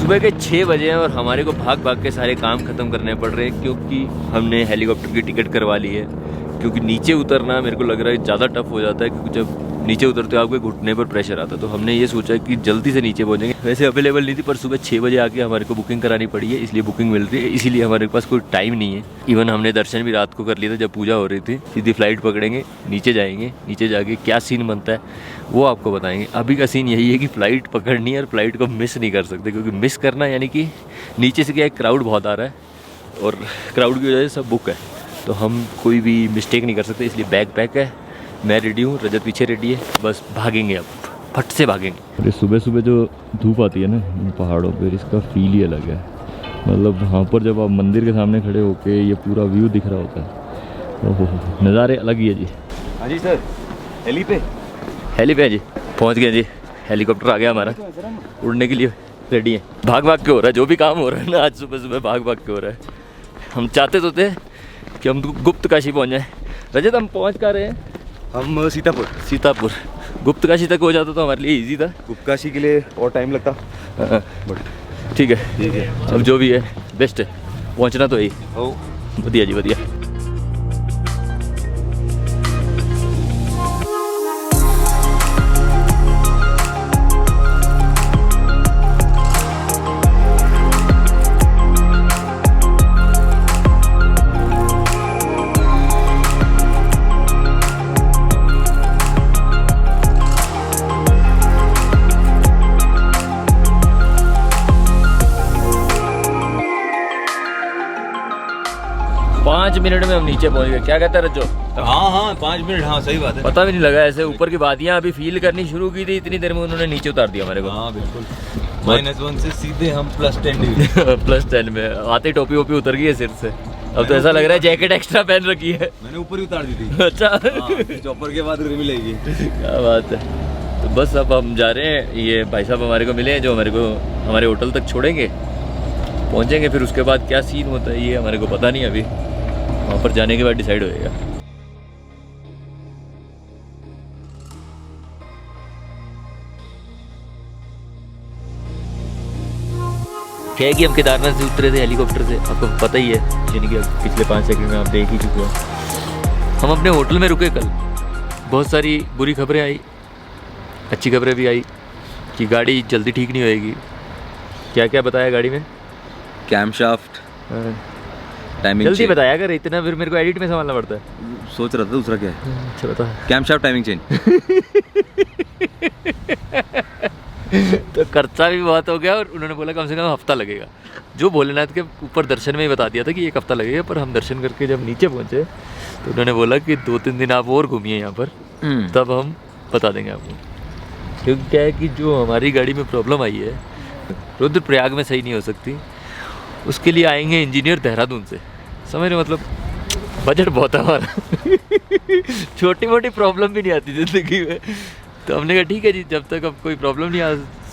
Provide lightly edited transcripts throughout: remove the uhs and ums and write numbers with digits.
सुबह के 6 बजे हैं और हमारे को भाग भाग के सारे काम खत्म करने पड़ रहे हैं क्योंकि हमने हेलीकॉप्टर की टिकट करवा ली है। क्योंकि नीचे उतरना मेरे को लग रहा है ज़्यादा टफ हो जाता है, क्योंकि जब नीचे उतरते हो आपके घुटने पर प्रेशर आता है। तो हमने ये सोचा कि जल्दी से नीचे पहुंचेंगे। वैसे अवेलेबल नहीं थी, पर सुबह 6 बजे आके हमारे को बुकिंग करानी पड़ी है, इसलिए बुकिंग मिल रही है। इसीलिए हमारे पास कोई टाइम नहीं है। इवन हमने दर्शन भी रात को कर लिया था जब पूजा हो रही थी। सीधी फ्लाइट पकड़ेंगे, नीचे जाएंगे, नीचे जाके क्या सीन बनता है वो आपको बताएंगे। अभी का सीन यही है कि फ़्लाइट पकड़नी है और फ्लाइट को मिस नहीं कर सकते, क्योंकि मिस करना यानी कि नीचे से क्या एक क्राउड बहुत आ रहा है और क्राउड की वजह से सब बुक है, तो हम कोई भी मिस्टेक नहीं कर सकते। इसलिए बैग पैक है, मैं रेडी हूँ, रजत पीछे रेडी है, बस भागेंगे अब, फट से भागेंगे। अरे सुबह सुबह जो धूप आती है ना इन पहाड़ों पर, इसका फील ही अलग है। मतलब वहाँ पर जब आप मंदिर के सामने खड़े होके ये पूरा व्यू दिख रहा होता है, ओहो नज़ारे अलग ही है जी। हाँ जी सर, हेली पे है जी, पहुँच गए जी। हेलीकॉप्टर आ गया हमारा, उड़ने के लिए रेडी है। भाग भाग के हो रहा है जो भी काम हो रहा है ना, आज सुबह सुबह भाग भाग के हो रहा है। हम चाहते तो थे कि हम गुप्त काशी पहुँच जाएँ। रजत हम पहुँच कहाँ रहे हैं? हम सीतापुर। गुप्त काशी तक हो जाता तो हमारे लिए इजी था। गुप्त काशी के लिए और टाइम लगता, बट ठीक है, अब जो भी है बेस्ट है, पहुँचना तो यही। बढ़िया जी बढ़िया। पाँच मिनट में हम नीचे पहुंच गए। क्या कहता है रज्जो? हाँ 5 मिनट, हाँ सही बात है। पता भी नहीं लगा, ऐसे ऊपर की वादियाँ अभी फील करनी शुरू की थी, इतनी देर में उन्होंने नीचे उतार दिया हमारे को। हाँ बिल्कुल, -1 से सीधे हम +10 +10 में आते टोपी वोपी उतर गई है सिर से। अब तो ऐसा लग रहा है जैकेट एक्स्ट्रा पहन रखी है। मैंने ऊपर ही उतार दी थी। अच्छा, चॉपर के बाद गर्मी लगेगी। क्या बात है। तो बस अब हम जा रहे हैं। ये भाई साहब हमारे को मिले हैं जो हमारे को हमारे होटल तक छोड़ेंगे, पहुँचेंगे। फिर उसके बाद क्या सीन होता है ये हमारे को पता नहीं, अभी वहाँ पर जाने के बाद डिसाइड होएगा। क्या है कि हम केदारनाथ से उतरे थे हेलीकॉप्टर से, आपको पता ही है, यानी कि पिछले 5 सेकंड में आप देख ही चुके हो। हम अपने होटल में रुके कल, बहुत सारी बुरी खबरें आई, अच्छी खबरें भी आई कि गाड़ी जल्दी ठीक नहीं होएगी। क्या क्या बताया गाड़ी में? कैमशाफ्ट, टाइमिंग जल्दी बताया कर, इतना फिर मेरे को एडिट में संभालना पड़ता है। सोच रहा था दूसरा क्या है। अच्छा बता। Camshaft timing change. तो खर्चा भी बहुत हो गया और उन्होंने बोला कम से कम हफ्ता लगेगा। जो भोलेनाथ के ऊपर दर्शन में ही बता दिया था कि 1 हफ्ता लगेगा, पर हम दर्शन करके जब नीचे पहुंचे तो उन्होंने बोला कि 2-3 दिन आप और घूमिए यहाँ पर, तब हम बता देंगे आपको। क्योंकि क्या है कि जो हमारी गाड़ी में प्रॉब्लम आई है रुद्रप्रयाग में सही नहीं हो सकती, उसके लिए आएंगे इंजीनियर देहरादून से। समझ रहे, मतलब बजट बहुत है हमारा। छोटी मोटी प्रॉब्लम भी नहीं आती ज़िंदगी में, तो हमने कहा ठीक है जी, जब तक अब कोई प्रॉब्लम नहीं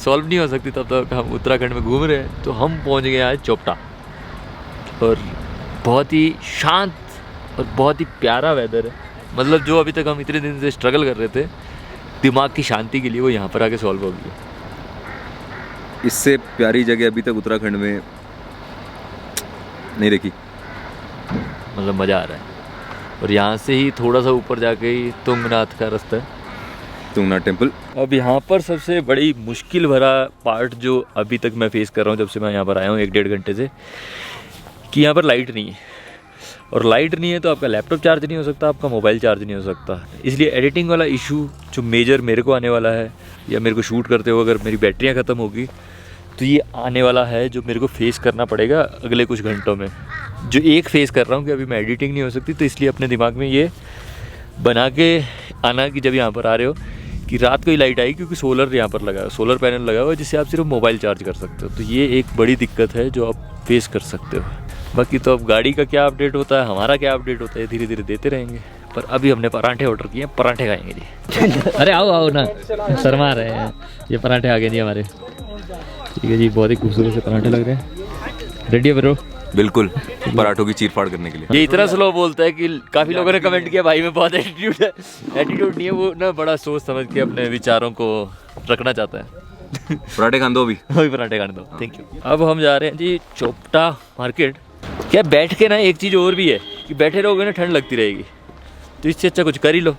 सॉल्व नहीं हो सकती तब तक हम उत्तराखंड में घूम रहे हैं। तो हम पहुंच गए आज चोपटा, और बहुत ही शांत और बहुत ही प्यारा वेदर है। मतलब जो अभी तक हम इतने दिन से स्ट्रगल कर रहे थे दिमाग की शांति के लिए, वो यहाँ पर आके सॉल्व हो गया। इससे प्यारी जगह अभी तक उत्तराखंड में नहीं देखी। मतलब मज़ा आ रहा है। और यहाँ से ही थोड़ा सा ऊपर जाके ही तुंगनाथ का रास्ता है, तुंगनाथ टेम्पल। अब यहाँ पर सबसे बड़ी मुश्किल भरा पार्ट जो अभी तक मैं फेस कर रहा हूँ जब से मैं यहाँ पर आया हूँ 1-1.5 घंटे से, कि यहाँ पर लाइट नहीं है। और लाइट नहीं है तो आपका लैपटॉप चार्ज नहीं हो सकता, आपका मोबाइल चार्ज नहीं हो सकता। इसलिए एडिटिंग वाला इशू जो मेजर मेरे को आने वाला है, या मेरे को शूट करते हो अगर मेरी बैटरियाँ ख़त्म होगी तो ये आने वाला है, जो मेरे को फेस करना पड़ेगा अगले कुछ घंटों में। जो एक फेस कर रहा हूँ कि अभी मैं एडिटिंग नहीं हो सकती, तो इसलिए अपने दिमाग में ये बना के आना कि जब यहाँ पर आ रहे हो कि रात को ही लाइट आई, क्योंकि सोलर यहाँ पर लगा है, सोलर पैनल लगा हुआ है जिससे आप सिर्फ मोबाइल चार्ज कर सकते हो। तो ये एक बड़ी दिक्कत है जो आप फेस कर सकते हो। बाकी तो अब गाड़ी का क्या अपडेट होता है, हमारा क्या अपडेट होता है, धीरे धीरे देते रहेंगे। पर अभी हमने पराठे ऑर्डर किए हैं, पराठे खाएंगे जी। अरे आओ आओ ना, शर्मा रहे हैं। ये पराठे आ गए जी हमारे। ठीक है जी, बहुत ही खूबसूरत से पराठे लग रहे हैं। रेडी है ब्रो? बिल्कुल, पराठों की चीर फाड़ करने के लिए। ये इतना स्लो बोलता है कि काफ़ी लोगों ने कमेंट किया भाई में बहुत एटीट्यूड है। एटीट्यूड नहीं है, वो ना बड़ा सोच समझ के अपने विचारों को रखना चाहता है। पराठे खान दो अभी। वही पराठे खाने दो, थैंक यू। अब हम जा रहे हैं जी चोपटा मार्केट। क्या बैठ के ना एक चीज़ और भी है कि बैठे रहोगे ना ठंड लगती रहेगी, तो इससे अच्छा कुछ कर ही लो,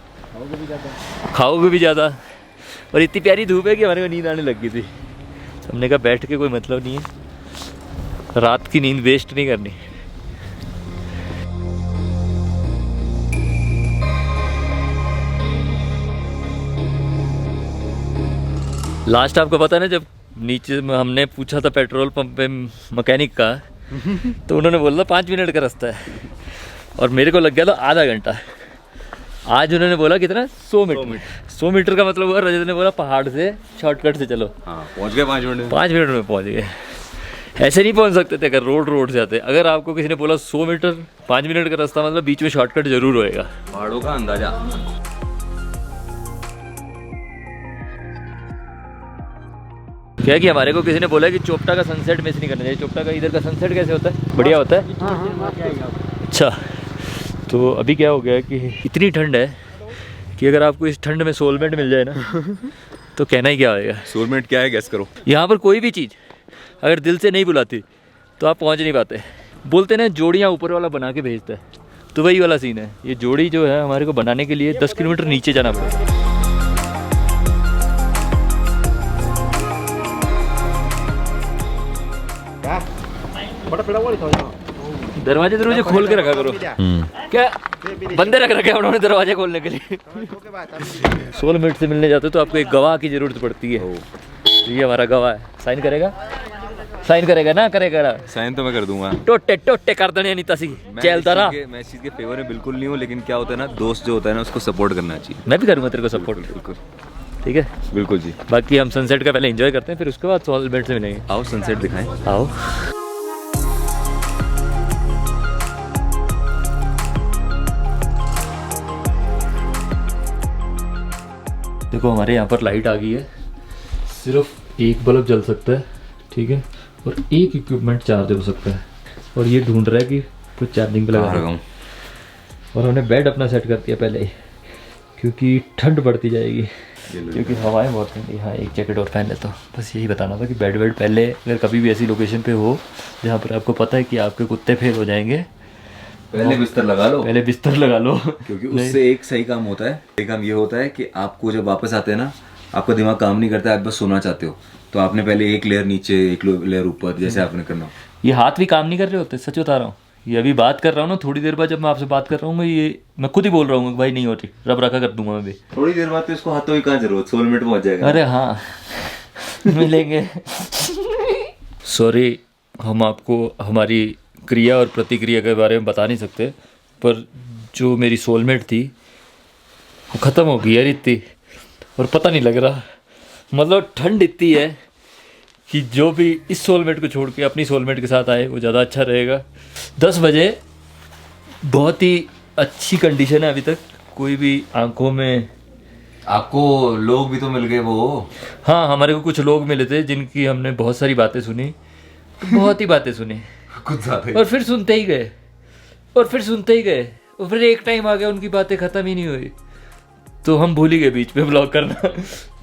खाओगे भी ज़्यादा। और इतनी प्यारी धूप है कि हमारे को नींद आने लग गई थी। हमने कहा बैठ के कोई मतलब नहीं है, रात की नींद वेस्ट नहीं करनी। लास्ट आपको पता है ना, जब नीचे में हमने पूछा था पेट्रोल पंप पे मैकेनिक का, तो उन्होंने बोला 5 मिनट का रास्ता है और मेरे को लग गया था आधा घंटा। आज उन्होंने बोला कितना, 100 मीटर। 100 मीटर का मतलब हुआ रजत ने बोला पहाड़ से शॉर्टकट से चलो। हाँ, पहुँच गए 5 मिनट में। 5 मिनट में पहुंच गए। ऐसे नहीं पहुंच सकते थे अगर रोड से आते। अगर आपको किसी ने बोला 100 मीटर 5 मिनट का रास्ता, मतलब बीच में शॉर्टकट जरूर होएगा। पहाड़ों का अंदाजा। क्या कि हमारे को किसी ने बोला कि चोपटा का सनसेट मिस नहीं करना चाहिए। चोपटा का इधर का सनसेट कैसे होता है, बढ़िया होता है। अच्छा, तो अभी क्या हो गया है कि इतनी ठंड है कि अगर आपको इस ठंड में सोलमेट मिल जाए ना तो कहना ही क्या होएगा। सोलमेट क्या है, गैस करो। यहाँ पर कोई भी चीज़ अगर दिल से नहीं बुलाती तो आप पहुँच नहीं पाते। बोलते ना जोड़ियाँ ऊपर वाला बना के भेजता है, तो वही वाला सीन है। ये जोड़ी जो है हमारे को बनाने के लिए 10 किलोमीटर नीचे जाना पड़ेगा। दरवाजे खोल के रखा करो। क्या बंदे रख रखे हैं उन्होंने दरवाजे खोलने के लिए। 16 मिनट से मिलने जाते हो तो आपको एक गवाह की जरूरत पड़ती है। तो ये हमारा गवाह है, साइन करेगा ना, करेगा ना? साइन तो मैं कर दूंगा। टोटे कर देने नहीं तसी चलता। मैं इस चीज़ के फेवर में बिल्कुल नहीं हूँ, लेकिन क्या होता है ना, दोस्त जो होता है ना उसको सपोर्ट करना चाहिए। मैं भी करूँगा तेरे को सपोर्ट, बिल्कुल। ठीक है, बिल्कुल जी। बाकी हम सनसेट का पहले एंजॉय करते हैं, फिर उसके बाद सोलमेट से मिलेंगे। आओ सनसेट दिखाएं। आओ। देखो हमारे यहाँ पर लाइट आ गई है, सिर्फ एक बल्ब जल सकता है, ठीक है, और एक इक्विपमेंट चार्ज हो सकता है। और ये ढूंढ रहा है कि कुछ चार्जिंग पे लगा दूं। और हमने बेड अपना सेट कर दिया पहले ही, क्योंकि ठंड बढ़ती जाएगी, क्योंकि हवाएं बहुत ठंडी। हाँ, एक जैकेट और पहन लेता हूँ। बस यही बताना था कि बेड पहले, अगर कभी भी ऐसी लोकेशन पे हो जहाँ पर आपको पता है कि आपके कुत्ते फेल हो जाएंगे, पहले बिस्तर लगा लो। क्योंकि उससे एक सही काम होता है। एक काम ये होता है कि आपको जब वापस आते हैं ना, आपका दिमाग काम नहीं करता है, आप बस सोना चाहते हो, तो आपने पहले एक लेयर नीचे एक लेयर ऊपर, जैसे आपने करना। ये हाथ भी काम नहीं कर रहे होते, सच बता रहा हूँ। ये अभी बात कर रहा हूँ ना, थोड़ी देर बाद जब मैं आपसे बात कर रहा हूँ, ये मैं खुद ही बोल रहा हूँ भाई नहीं होती, रब रखा कर दूंगा मैं भी। थोड़ी देर बाद तो इसको हाथों की कहाँ जरूरत, 16 मिनट पहुंच जाएगा। अरे हाँ मिलेंगे। सॉरी, हम आपको हमारी क्रिया और प्रतिक्रिया के बारे में बता नहीं सकते, पर जो मेरी सोलमेट थी वो ख़त्म हो गई यार इतनी, और पता नहीं लग रहा। मतलब ठंड इतनी है कि जो भी इस सोलमेट को छोड़ के अपनी सोलमेट के साथ आए वो ज़्यादा अच्छा रहेगा। 10 बजे बहुत ही अच्छी कंडीशन है अभी तक, कोई भी आंखों में। आपको लोग भी तो मिल गए वो। हाँ, हमारे को कुछ लोग मिले थे जिनकी हमने बहुत सारी बातें सुनी, बहुत ही बातें सुनी, कुछ ज्यादा, और फिर सुनते ही गए, और फिर एक टाइम आ गया उनकी बातें ख़त्म ही नहीं हुई, तो हम भूल ही गए बीच में ब्लॉग करना।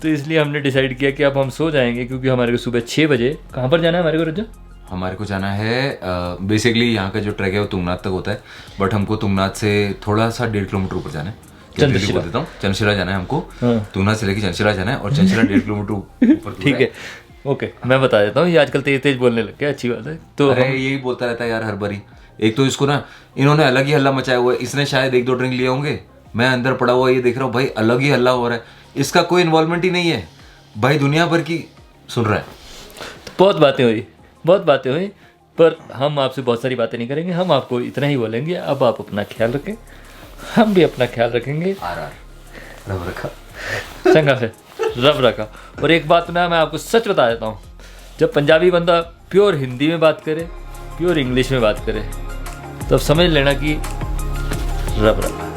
तो इसलिए हमने डिसाइड किया कि अब हम सो जाएंगे, क्योंकि हमारे को सुबह 6 बजे कहाँ पर जाना है हमारे को रज्जा? हमारे को जाना है बेसिकली यहाँ का जो ट्रैक है वो तुंगनाथ तक होता है, बट हमको तुंगनाथ से थोड़ा सा 1.5 किलोमीटर ऊपर जाना है। चंद्रशिला जाना है हमको। तुंगनाथ से लेके चंद्रशिला जाना है, और चंद्रशिला 1.5 किलोमीटर ऊपर। ठीक है, ओके, मैं बता देता हूँ। ये आजकल तेज बोलने लग गया, अच्छी बात है। तो अरे यही बोलता रहता है यार हर बारी। एक तो इसको ना इन्होंने अलग ही हल्ला मचाया हुआ है, इसने शायद 1-2 ड्रिंक लिए होंगे, मैं अंदर पड़ा हुआ ये देख रहा हूँ, भाई अलग ही हल्ला हो रहा है, इसका कोई इन्वॉल्वमेंट ही नहीं है भाई, दुनिया भर की सुन रहा है। बहुत बातें हुई, पर हम आपसे बहुत सारी बातें नहीं करेंगे, हम आपको इतना ही बोलेंगे, अब आप अपना ख्याल रखें, हम भी अपना ख्याल रखेंगे। रब रखा, चंगा से रब रखा। और एक बात मैं आपको सच बता देता हूँ, जब पंजाबी बंदा प्योर हिंदी में बात करे, प्योर इंग्लिश में बात करे, तब समझ लेना कि रब रखा।